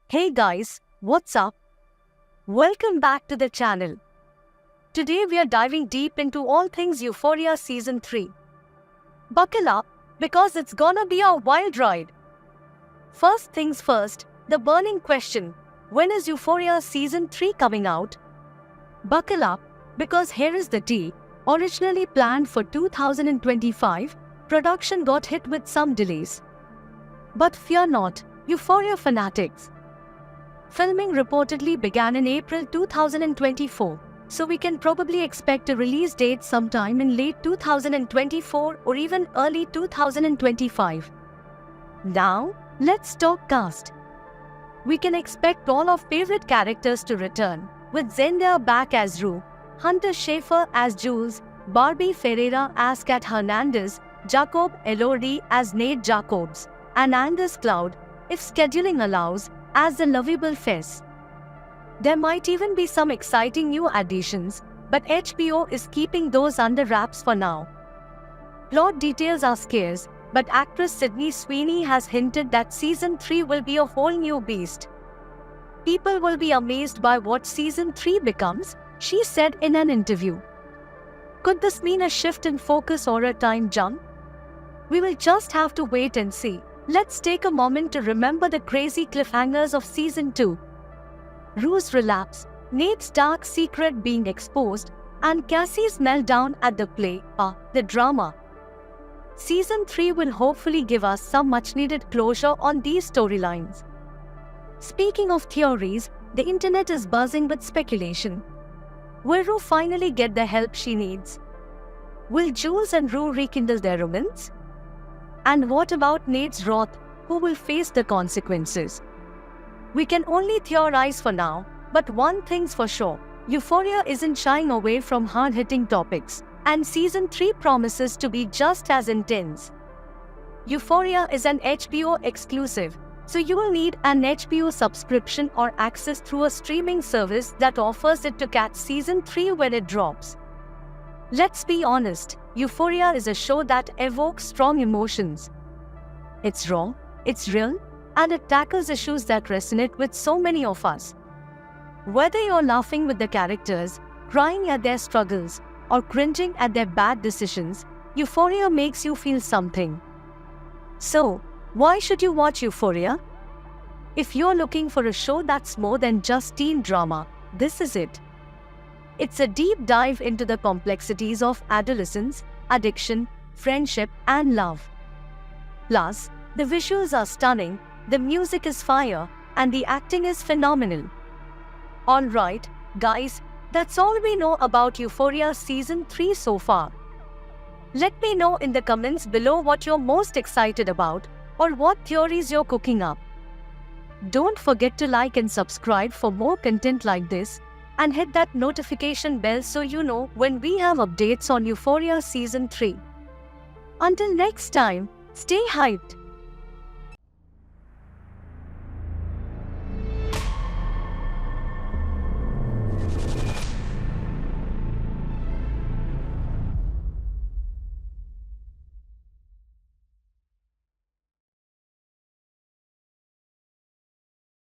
Hey guys, what's up? Welcome back to the channel. Today we are diving deep into all things Euphoria Season 3. Buckle up, because it's gonna be a wild ride. First things first, the burning question, when is Euphoria Season 3 coming out? Buckle up, because here is the tea. Originally planned for 2025, production got hit with some delays. But fear not, Euphoria fanatics. Filming reportedly began in April 2024, so we can probably expect a release date sometime in late 2024 or even early 2025. Now, let's talk cast. We can expect all of favorite characters to return, with Zendaya back as Rue, Hunter Schafer as Jules, Barbie Ferreira as Kat Hernandez, Jacob Elordi as Nate Jacobs, and Angus Cloud, if scheduling allows, as the lovable Fess. There might even be some exciting new additions, but HBO is keeping those under wraps for now. Plot details are scarce, but actress Sydney Sweeney has hinted that Season 3 will be a whole new beast. People will be amazed by what Season 3 becomes, she said in an interview. Could this mean a shift in focus or a time jump? We will just have to wait and see. Let's take a moment to remember the crazy cliffhangers of Season 2. Rue's relapse, Nate's dark secret being exposed, and Cassie's meltdown at the play, the drama. Season 3 will hopefully give us some much-needed closure on these storylines. Speaking of theories, the internet is buzzing with speculation. Will Rue finally get the help she needs? Will Jules and Rue rekindle their romance? And what about Nate's wrath, who will face the consequences? We can only theorize for now, but one thing's for sure, Euphoria isn't shying away from hard-hitting topics, and Season 3 promises to be just as intense. Euphoria is an HBO exclusive, so you will need an HBO subscription or access through a streaming service that offers it to catch Season 3 when it drops. Let's be honest, Euphoria is a show that evokes strong emotions. It's raw, it's real, and it tackles issues that resonate with so many of us. Whether you're laughing with the characters, crying at their struggles, or cringing at their bad decisions, Euphoria makes you feel something. So, why should you watch Euphoria? If you're looking for a show that's more than just teen drama, this is it. It's a deep dive into the complexities of adolescence, addiction, friendship, and love. Plus, the visuals are stunning, the music is fire, and the acting is phenomenal. Alright, guys, that's all we know about Euphoria Season 3 so far. Let me know in the comments below what you're most excited about, or what theories you're cooking up. Don't forget to like and subscribe for more content like this, and hit that notification bell so you know when we have updates on Euphoria Season 3. Until next time, stay hyped!